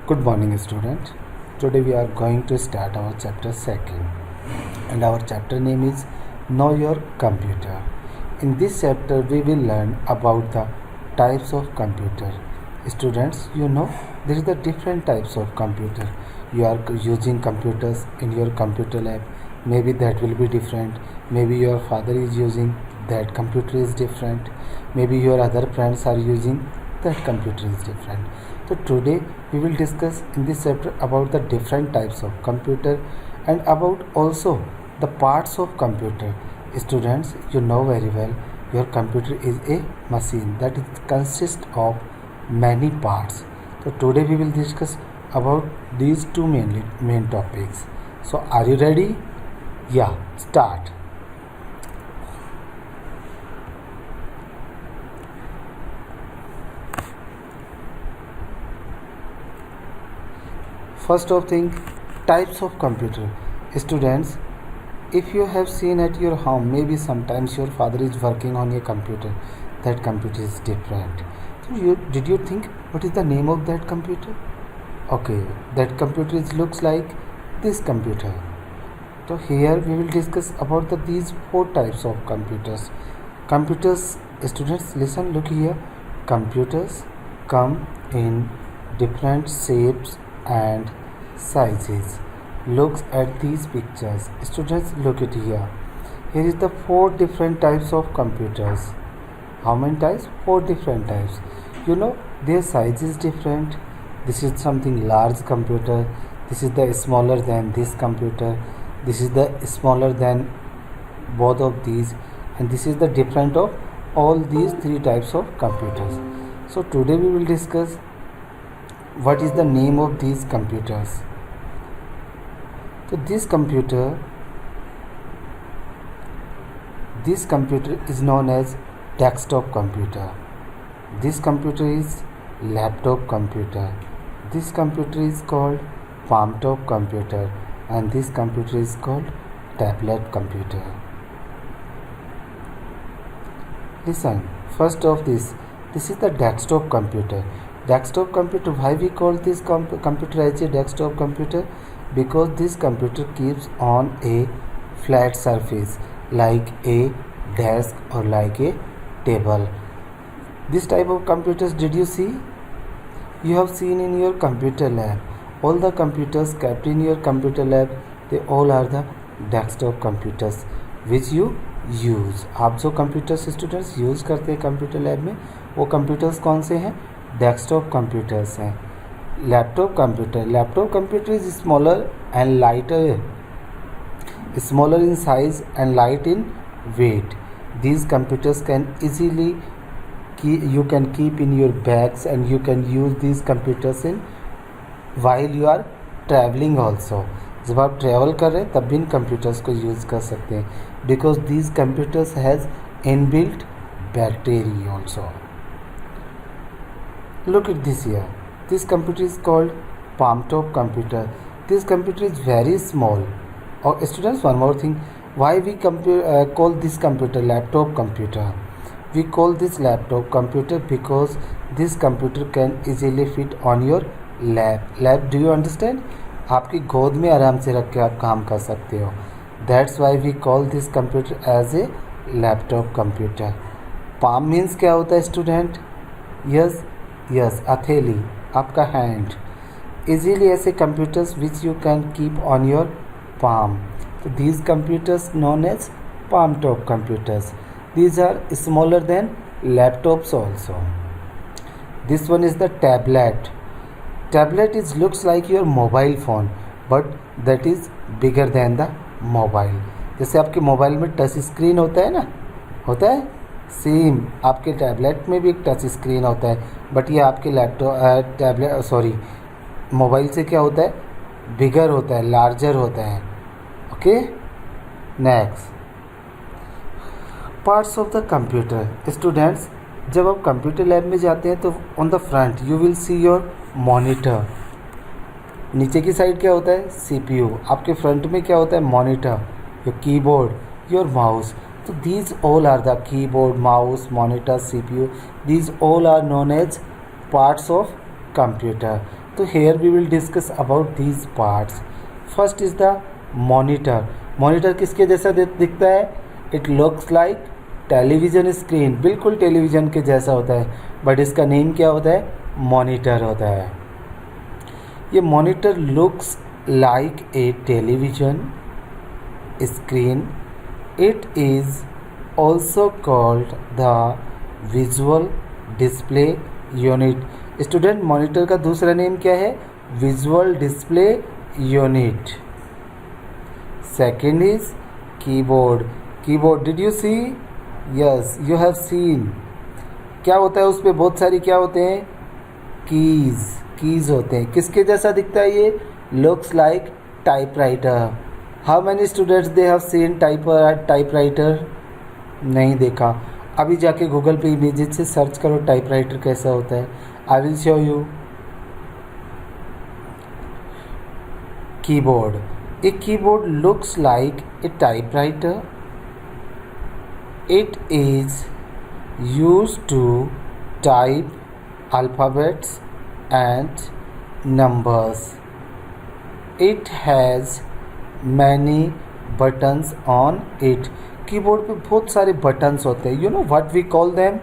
Good morning, student. Today we are going to start our chapter 2nd, and our chapter name is Know Your Computer. In this chapter, we will learn about the types of computer. Students, there is the different types of computer. You are using computers in your computer lab. Maybe that will be different. Maybe your father is using that computer is different. Maybe your other friends are using that computer is different. So today we will discuss in this chapter about the different types of computer and about also the parts of computer. Students, you know very well your computer is a machine that consists of many parts. So today we will discuss about these two main topics. So are you ready? Yeah, start. First of thing, types of computer. Students, if you have seen at your home, maybe sometimes your father is working on a computer. That computer is different. So did you think what is the name of that computer? Okay, that computer looks like this computer. So here we will discuss about these four types of computers. Computers, students, listen, look here. Computers come in different shapes and sizes. Looks at these pictures. Students, look at here. Here is the four different types of computers. How many types? Four different types. Their size is different. This is something large computer. This is the smaller than this computer. This is the smaller than both of these, and this is the different of all these three types of computers. So today we will discuss what is the name of these computers. So this computer is known as desktop computer. This computer is laptop computer. This computer is called palm top computer, and this computer is called tablet computer. Listen, first of this is the desktop computer. Desktop computer, why we call this computer as a desktop computer? Because this computer keeps on a flat surface like a desk or like a table. This type of computers, did you see? You have seen in your computer lab. All the computers kept in your computer lab, they all are the desktop computers which you use. आप जो computers students use करते हैं computer lab में, वो computers कौन से हैं? Desktop computers हैं. Laptop computer is smaller and lighter, smaller in size and light in weight. These computers can easily you can keep in your bags, and you can use these computers in while you are traveling also. जब आप travel कर रहे हैं तब भी in computers को use कर सकते हैं, because these computers has inbuilt battery also. Look at this here. This computer is called palm top computer. This computer is very small. Or students, one more thing. Why we call this computer laptop computer? We call this laptop computer because this computer can easily fit on your lap. Do you understand? आपकी गोद में आराम से रख के आप काम कर सकते हो. That's why we call this computer as a laptop computer. Palm means क्या होता है स्टूडेंट? Yes, हथेली, आपका हैंड. Easily ऐसे computers which you can keep on your palm. So these computers known as palm top computers. These are smaller than laptops also. This one is the tablet. Tablet looks like your mobile phone, but that is bigger than the mobile. जैसे आपके mobile में touch screen होता है ना, होता है same आपके tablet में भी एक टच स्क्रीन होता है, बट ये आपके मोबाइल से क्या होता है, बिगर होता है, लार्जर होता है. Okay, next parts of the computer. Students, जब आप कंप्यूटर लैब में जाते हैं तो on the front you will see your monitor. नीचे की साइड क्या होता है, CPU. आपके फ्रंट में क्या होता है, monitor, your keyboard, your mouse. तो these all are the keyboard, mouse, monitor, CPU. These all are known as parts of computer. तो here we will discuss about these parts. First is the monitor. Monitor किसके जैसा दिखता है? It looks like television screen, बिल्कुल television के जैसा होता है, बट इसका नेम क्या होता है? मॉनिटर होता है. ये monitor looks like a television screen. It is also called the visual display unit. Student, monitor का दूसरा नेम क्या है? Visual display unit. Second is keyboard. Keyboard, did you see? Yes, you have seen. क्या होता है उस पर? बहुत सारी क्या होते हैं? कीज होते हैं. किसके जैसा दिखता है ये? Looks like typewriter. How many students they have seen typewriter? नहीं देखा. अभी जाके गूगल पे इमेजेस से सर्च करो टाइपराइटर कैसा होता है. I will show you. Keyboard. A keyboard looks like A typewriter. It is used to type alphabets and numbers. It has many buttons on it. Keyboard पे बहुत सारे बटन्स होते हैं. You know what we call them?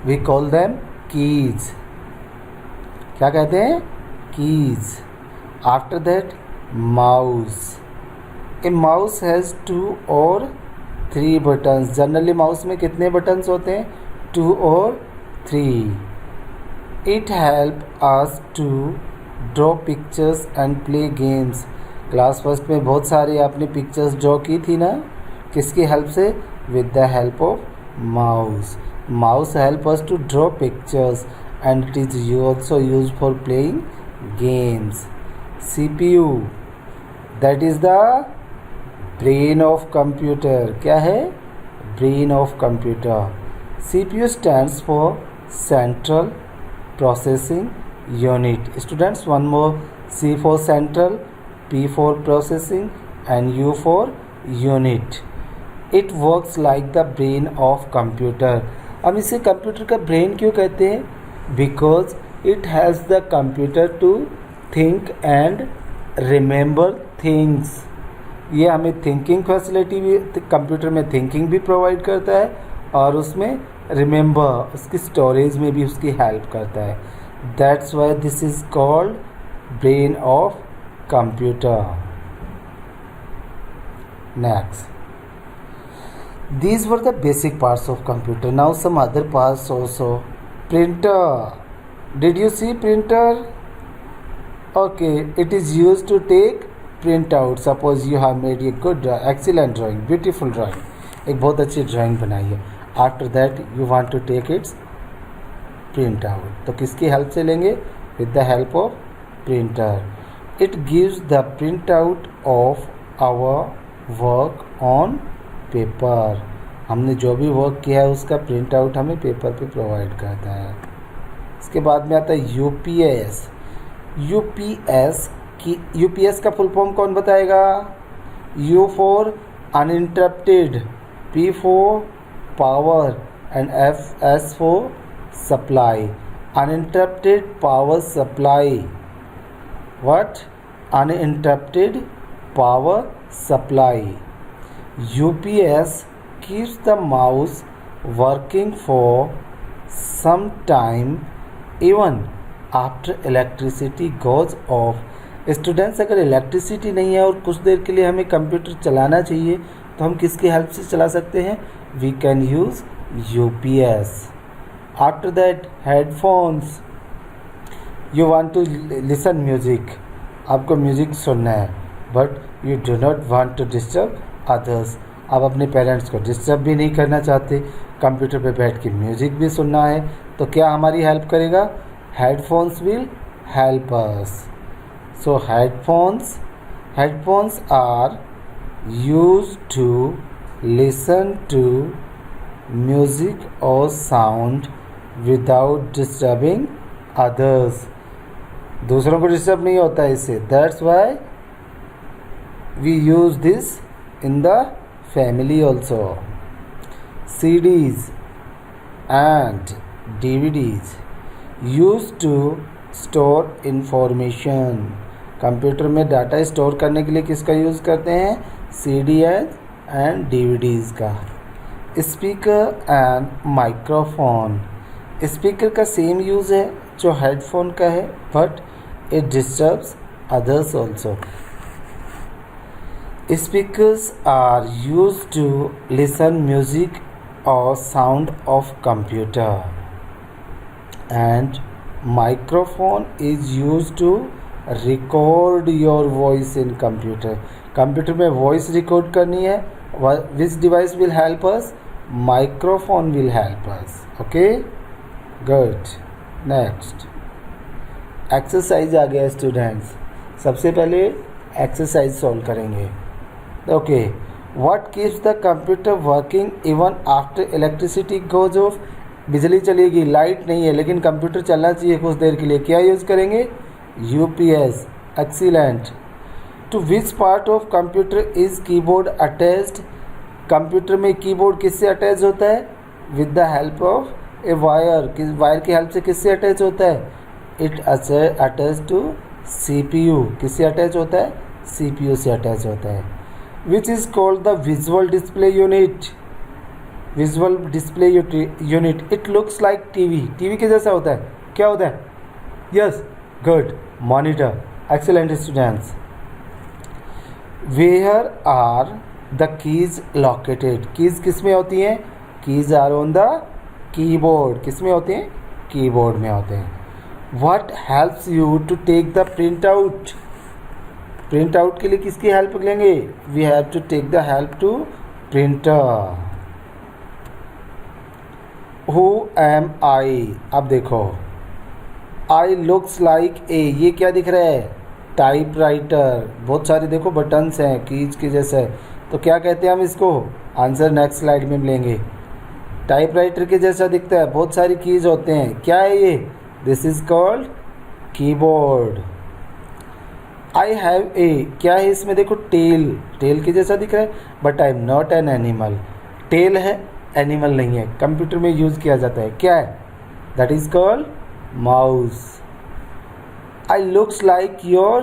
We call them keys. क्या कहते हैं? Keys. After that, mouse. A mouse has 2 or 3 buttons. Generally mouse में कितने बटन्स होते हैं? 2 और 3. It help us to draw pictures and play games. Class first में बहुत सारे आपने पिक्चर्स ड्रॉ की थी ना, किसकी हेल्प से? With the help of mouse. Mouse help us to draw pictures and it is also use for playing games. CPU, that is the brain of computer. क्या है? Brain of computer. CPU stands for central processing unit. Students, one more. C for central, P for processing and U for unit. It works like the brain of computer. हम इसे computer का brain क्यों कहते हैं? Because it has the computer to think and remember things. ये हमें thinking facility भी, computer में थिंकिंग भी प्रोवाइड करता है और उसमें रिमेंबर, उसकी स्टोरेज में भी उसकी हेल्प करता है. That's why this is called brain of computer. Next, these were the basic parts of computer. Now some other parts also. Printer. Did you see printer? Okay, it is use to take print out. Suppose you have made a good excellent drawing, beautiful drawing, एक बहुत अच्छी drawing बनाई है. After that you want to take its print out. तो किसकी help से लेंगे? With the help of printer. It gives the print out of our work on paper. हमने जो भी वर्क किया है उसका प्रिंट आउट हमें पेपर पे प्रोवाइड करता है. इसके बाद में आता है यूपीएस. यूपीएस का फुल फॉर्म कौन बताएगा? U for uninterrupted, P for power and S for supply. Uninterrupted power supply. What? Uninterrupted power supply. UPS keeps the mouse working for some time even after electricity goes off. Students, अगर electricity नहीं है और कुछ देर के लिए हमें computer चलाना चाहिए तो हम किसकी हेल्प से चला सकते हैं? We can use UPS. After that, headphones. You want to listen music. आपको म्यूजिक सुनना है but you do not want to disturb others. आप अपने पेरेंट्स को डिस्टर्ब भी नहीं करना चाहते, कंप्यूटर पे बैठ के म्यूजिक भी सुनना है, तो क्या हमारी हेल्प करेगा? Headphones will help us. So headphones are used to listen to music or sound without disturbing others. दूसरों को डिस्टर्ब नहीं होता है इससे. That's why we use this in the family also. CDs and DVDs used to store information. Computer में data store करने के लिए किसका यूज़ करते हैं? CDs एंड DVDs का। Speaker and microphone. स्पीकर का सेम यूज़ है जो हेडफोन का है, but it disturbs others also. Speakers are use to listen music और sound of computer, and microphone is use to record your voice in computer. Computer में voice record करनी है, which device will help us? Microphone will help us. Okay, good. Next exercise आ गया students. सबसे पहले exercise solve करेंगे। Okay, what keeps the computer working even after electricity goes off? बिजली चलेगी, लाइट नहीं है, लेकिन कंप्यूटर चलना चाहिए कुछ देर के लिए। क्या यूज़ करेंगे? UPS। Excellent. To which part of computer is keyboard attached? Computer में कीबोर्ड किससे अटैच होता है? With the help of a wire. किस वायर की हेल्प से किससे अटैच होता है? It attach to CPU। किससे अटैच होता है? CPU से अटैच होता है। Which is called the visual display unit? Visual display unit, it looks like TV के जैसा होता है। क्या होता है? Yes, good, monitor. Excellent students. Where are the keys located? Keys किस में होती हैं? Keys are on the keyboard. किस में होते हैं? कीबोर्ड में होते हैं। What helps you to take the print out? Print out के लिए किसकी हेल्प लेंगे? We have to take the help to printer. Who am I? अब देखो, आई लुक्स लाइक ए, ये क्या दिख रहा है? Type writer. बहुत सारे देखो बटन्स हैं कीज के जैसे, तो क्या कहते हैं हम इसको? आंसर नेक्स्ट स्लाइड में मिलेंगे। टाइप राइटर के जैसा दिखता है, बहुत सारी कीज होते हैं। क्या है ये? This is called keyboard. I have a, क्या है इसमें? देखो टेल, टेल के जैसा दिख रहा है, but I am not an animal. Tail है, एनिमल नहीं है, कंप्यूटर में यूज किया जाता है। क्या है? That is called mouse. I looks like your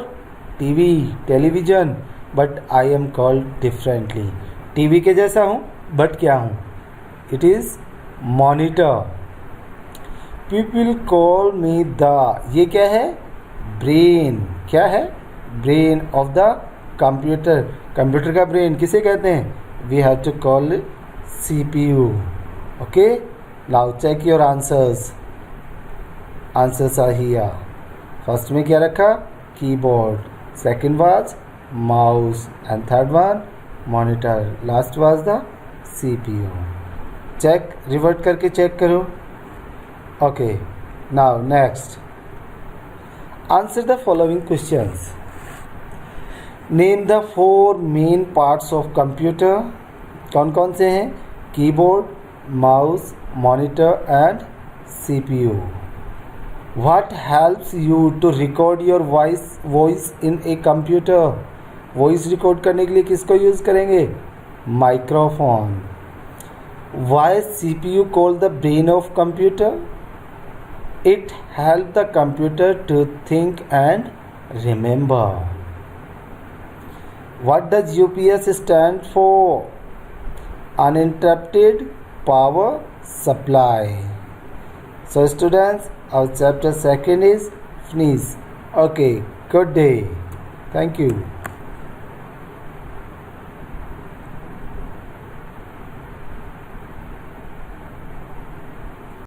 TV, television, but I am called differently. TV के जैसा हूँ, बट क्या हूँ? It is monitor. People call me the, ये क्या है? ब्रेन। क्या है? Brain of the computer. Computer का ब्रेन किसे कहते हैं? We have to call CPU। Okay, now check your answers. Answers are here. First में क्या रखा? Keyboard, second was mouse, and third one monitor, last was the CPU। Check, revert करके check करो। Okay, now next answer the following questions. Name the 4 main parts of computer. कौन कौन से हैं? Keyboard, mouse, monitor and CPU। What helps you to record your voice in a computer? Voice record करने के लिए किसको use करेंगे? Microphone. Why CPU called the brain of computer? It help the computer to think and remember. What does UPS stand for? Uninterrupted power supply. So students, our chapter 2 is finished. Okay, good day. Thank you.